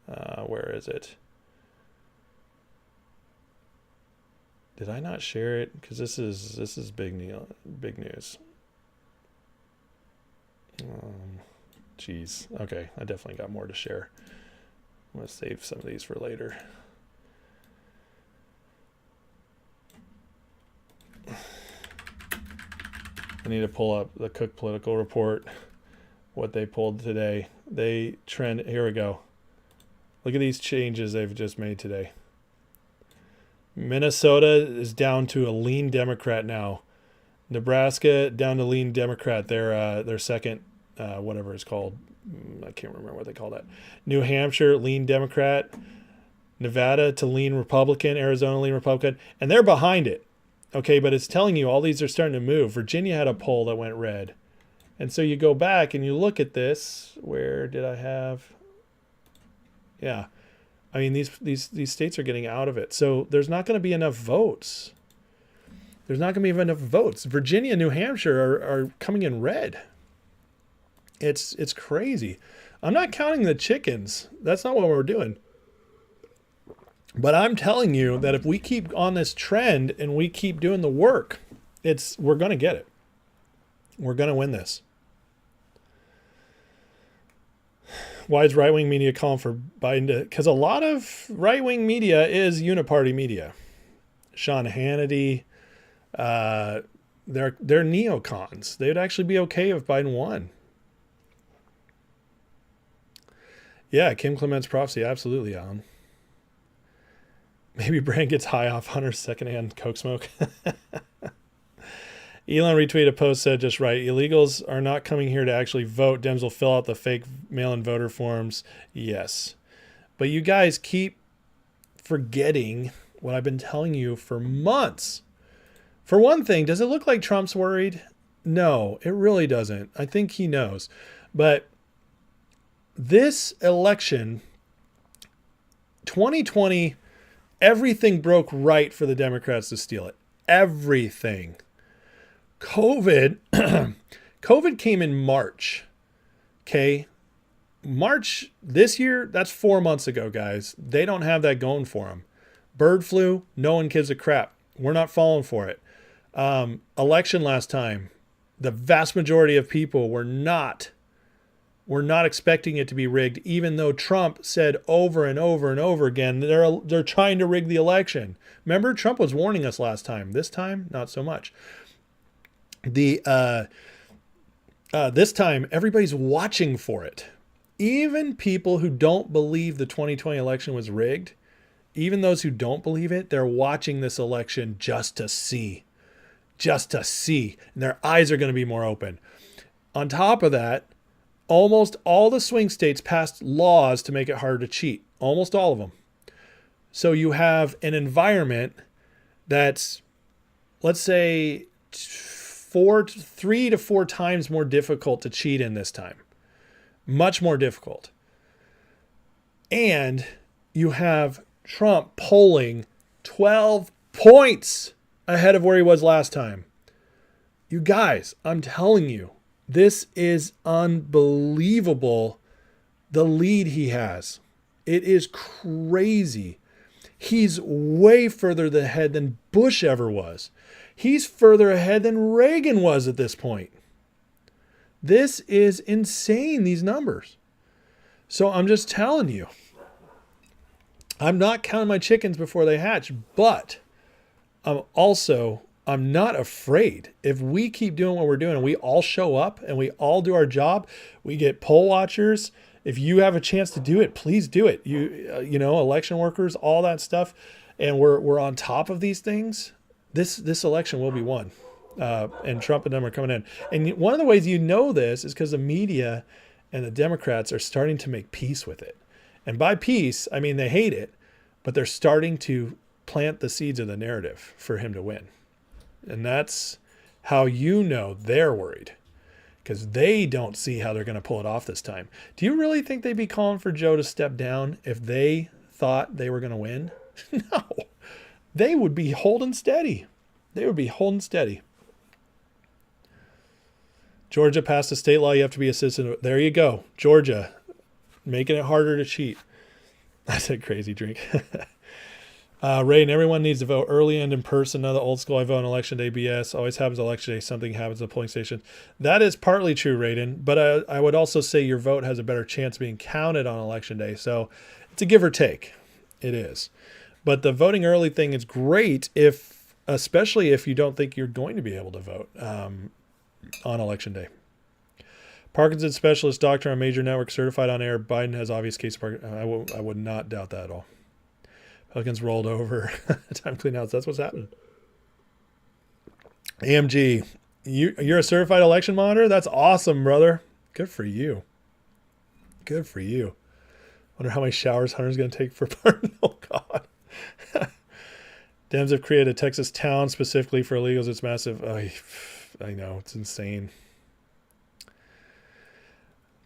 Where is it? Did I not share it? Because this is big news. Geez. Okay, I definitely got more to share. I'm going to save some of these for later. I need to pull up the Cook political report, what they pulled today. Here we go. Look at these changes they've just made today. Minnesota is down to a lean Democrat now. Nebraska down to lean Democrat. Their second, whatever it's called. I can't remember what they call that. New Hampshire, lean Democrat. Nevada to lean Republican. Arizona, lean Republican. And they're behind it. Okay, but it's telling you all these are starting to move. Virginia had a poll that went red. And so you go back and you look at this. Where did I have? Yeah. I mean, these states are getting out of it. So there's not going to be enough votes. There's not going to be enough votes. Virginia and New Hampshire are coming in red. It's crazy. I'm not counting the chickens. That's not what we're doing. But I'm telling you that if we keep on this trend and we keep doing the work, we're going to get it. We're going to win this. Why is right-wing media calling for Biden to... Because a lot of right-wing media is uniparty media. Sean Hannity, they're neocons. They'd actually be okay if Biden won. Yeah, Kim Clement's prophecy, absolutely, Alan. Maybe Brand gets high off Hunter's secondhand coke smoke. Elon retweeted a post, said just right. Illegals are not coming here to actually vote. Dems will fill out the fake mail-in voter forms. Yes. But you guys keep forgetting what I've been telling you for months. For one thing, does it look like Trump's worried? No, it really doesn't. I think he knows. But this election, 2020, everything broke right for the Democrats to steal it. Everything. COVID came in March. Okay. March this year, that's 4 months ago, guys. They don't have that going for them. Bird flu, no one gives a crap. We're not falling for it. Election last time, the vast majority of people were not expecting it to be rigged, even though Trump said over and over and over again, they're trying to rig the election. Remember, Trump was warning us last time. This time, not so much. This time, everybody's watching for it. Even people who don't believe the 2020 election was rigged, even those who don't believe it, they're watching this election just to see. And their eyes are going to be more open. On top of that, almost all the swing states passed laws to make it harder to cheat. Almost all of them. So you have an environment that's, let's say, 3 to 4 times more difficult to cheat in this time. Much more difficult. And you have Trump polling 12 points ahead of where he was last time. You guys, I'm telling you, this is unbelievable, the lead he has. It is crazy. He's way further ahead than Bush ever was. He's further ahead than Reagan was at this point. This is insane, these numbers. So I'm just telling you, I'm not counting my chickens before they hatch, but I'm also I'm not afraid. If we keep doing what we're doing and we all show up and we all do our job, we get poll watchers. If you have a chance to do it, please do it. You know, election workers, all that stuff, and we're on top of these things. This election will be won, and Trump and them are coming in. And one of the ways you know this is because the media and the Democrats are starting to make peace with it. And by peace, I mean they hate it, but they're starting to plant the seeds of the narrative for him to win. And that's how you know they're worried, because they don't see how they're going to pull it off this time. Do you really think they'd be calling for Joe to step down if they thought they were going to win? No. They would be holding steady. They would be holding steady. Georgia passed a state law. You have to be a citizen. There you go. Georgia, making it harder to cheat. That's a crazy drink. Ray, and everyone needs to vote early and in person. Another old school, I vote on election day BS. Always happens election day. Something happens at the polling station. That is partly true, Raiden. But I would also say your vote has a better chance of being counted on election day. So it's a give or take. It is. But the voting early thing is great, especially if you don't think you're going to be able to vote on election day. Parkinson's specialist, doctor on major network, certified on air. Biden has obvious case of Parkinson's. I would not doubt that at all. Pelicans rolled over. Time clean outs. That's what's happening. AMG, you're a certified election monitor? That's awesome, brother. Good for you. Good for you. Wonder how many showers Hunter's going to take for pardon. Oh, God. Dems have created a Texas town specifically for illegals. It's massive. I know. It's insane.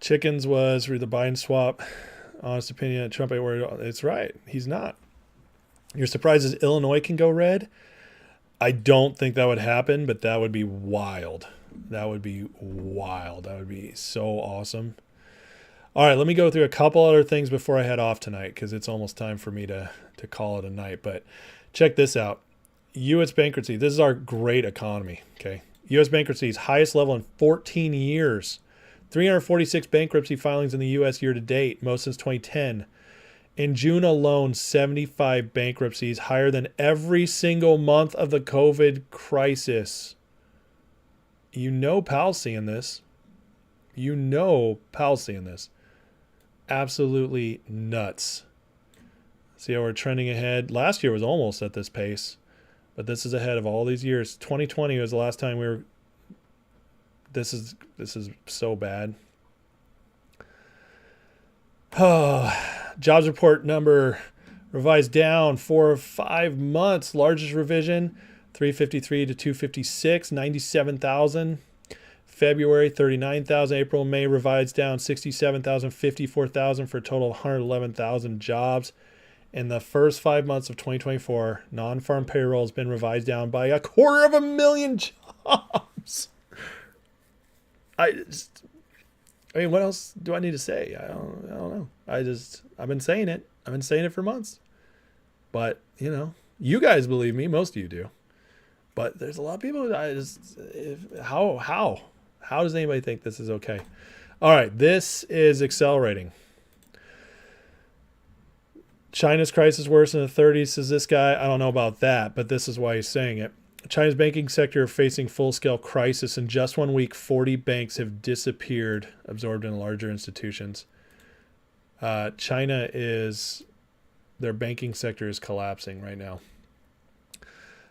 Chickens was the Biden swap. Honest opinion, Trump ain't worried. It's right. He's not. You're surprised as Illinois can go red? I don't think that would happen, but that would be wild. That would be wild. That would be so awesome. All right, let me go through a couple other things before I head off tonight, because it's almost time for me to call it a night. But check this out. U.S. bankruptcy. This is our great economy, okay? U.S. bankruptcy is highest level in 14 years. 346 bankruptcy filings in the U.S. year to date, most since 2010. In June alone, 75 bankruptcies, higher than every single month of the COVID crisis. You know Powell's seeing this. You know Powell's seeing this. Absolutely nuts. See how we're trending ahead? Last year was almost at this pace, but this is ahead of all these years. 2020 was the last time we were... This is so bad. Oh, jobs report number revised down 4 or 5 months. Largest revision, 353 to 256, 97,000. February, 39,000. April, May revised down 67,000, 54,000 for a total of 111,000 jobs. In the first 5 months of 2024, non-farm payroll has been revised down by 250,000 jobs. I mean, what else do I need to say? I don't know. I've been saying it. I've been saying it for months. But, you know, you guys believe me. Most of you do. But there's a lot of people how does anybody think this is okay? All right, this is accelerating. China's crisis worse in the 30s, says this guy. I don't know about that, but this is why he's saying it. China's banking sector facing full-scale crisis. In just 1 week, 40 banks have disappeared, absorbed in larger institutions. China their banking sector is collapsing right now.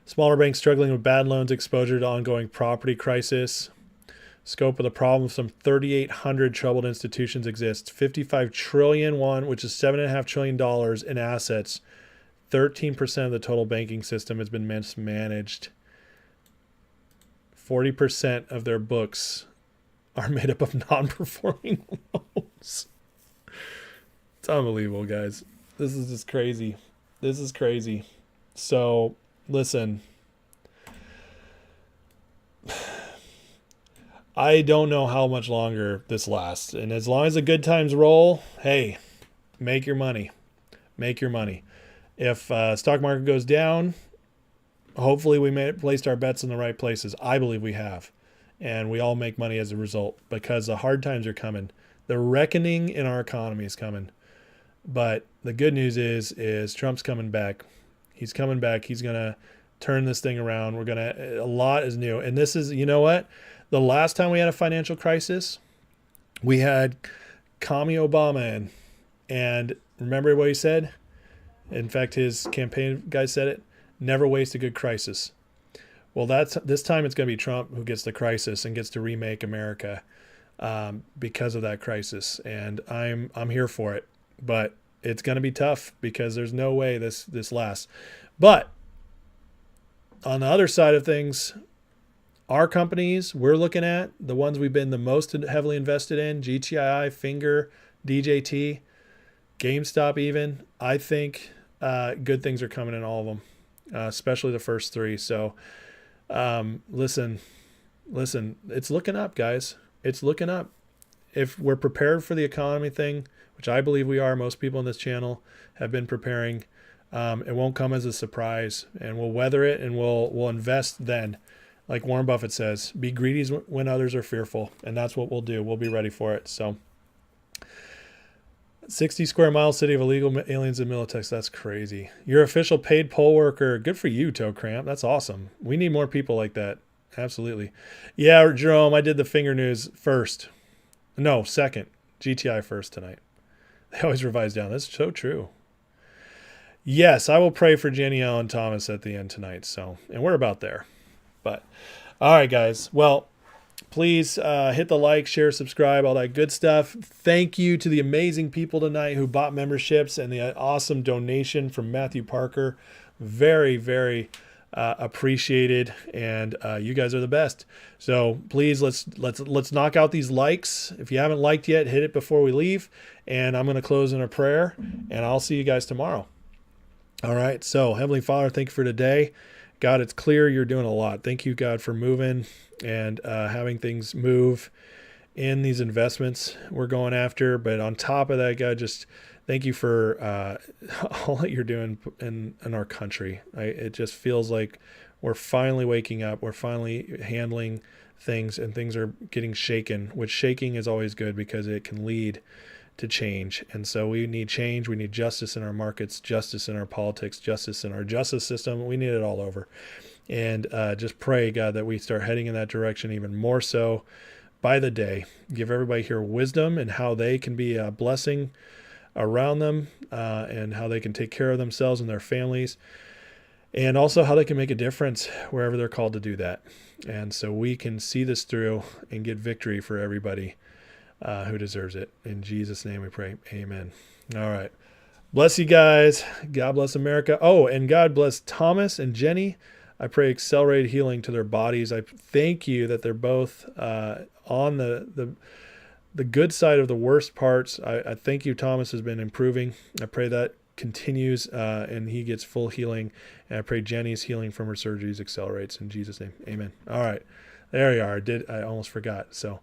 Smaller banks struggling with bad loans, exposure to ongoing property crisis. Scope of the problem, some 3,800 troubled institutions exist. 55 trillion won, which is $7.5 trillion in assets. 13% of the total banking system has been mismanaged. 40% of their books are made up of non-performing loans. It's unbelievable, guys. This is just crazy. This is crazy. So, listen. I don't know how much longer this lasts. And as long as the good times roll, hey, make your money. Make your money. If stock market goes down, hopefully we placed our bets in the right places. I believe we have. And we all make money as a result because the hard times are coming. The reckoning in our economy is coming. But the good news is Trump's coming back. He's coming back. He's going to turn this thing around. A lot is new. And this is, you know what? The last time we had a financial crisis, we had Commie Obama in. And remember what he said? In fact, his campaign guy said it, never waste a good crisis. Well, this time it's going to be Trump who gets the crisis and gets to remake America because of that crisis. And I'm here for it. But it's going to be tough because there's no way this lasts. But on the other side of things, our companies we're looking at, the ones we've been the most heavily invested in, GTII, Finger, DJT, GameStop even, I think good things are coming in all of them, especially the first three. So listen, it's looking up, guys. It's looking up. If we're prepared for the economy thing, which I believe we are, most people on this channel have been preparing, it won't come as a surprise, and we'll weather it, and we'll invest then. Like Warren Buffett says, be greedy when others are fearful, and that's what we'll do. We'll be ready for it. So 60 square mile city of illegal aliens in Militex. That's crazy. Your official paid poll worker. Good for you, Toe Cramp. That's awesome. We need more people like that. Absolutely. Yeah, Jerome, I did the Finger News first. No, second. GTI first tonight. They always revise down. That's so true. Yes, I will pray for Jenny Ellen Thomas at the end tonight. So, and we're about there. But, all right, guys. Well, please hit the like, share, subscribe, all that good stuff. Thank you to the amazing people tonight who bought memberships and the awesome donation from Matthew Parker. Very, very appreciated, and you guys are the best. So please let's knock out these likes. If you haven't liked yet, hit it before we leave. And I'm going to close in a prayer, and I'll see you guys tomorrow. All right. So Heavenly Father, thank you for today. God, it's clear you're doing a lot. Thank you, God, for moving and having things move in these investments we're going after. But on top of that, God, just thank you for all that you're doing in our country. It just feels like we're finally waking up. We're finally handling things, and things are getting shaken, which shaking is always good because it can lead to change. And so we need change. We need justice in our markets, justice in our politics, justice in our justice system. We need it all over. And just pray, God, that we start heading in that direction even more so by the day. Give everybody here wisdom and how they can be a blessing around them, and how they can take care of themselves and their families, and also how they can make a difference wherever they're called to do that. And so we can see this through and get victory for everybody who deserves it. In Jesus' name we pray. Amen. All right. Bless you guys. God bless America. Oh, and God bless Thomas and Jenny. I pray accelerated healing to their bodies. I thank you that they're both on the good side of the worst parts. I thank you, Thomas has been improving. I pray that continues and he gets full healing. And I pray Jenny's healing from her surgeries accelerates in Jesus' name. Amen. All right. There you are. I almost forgot. So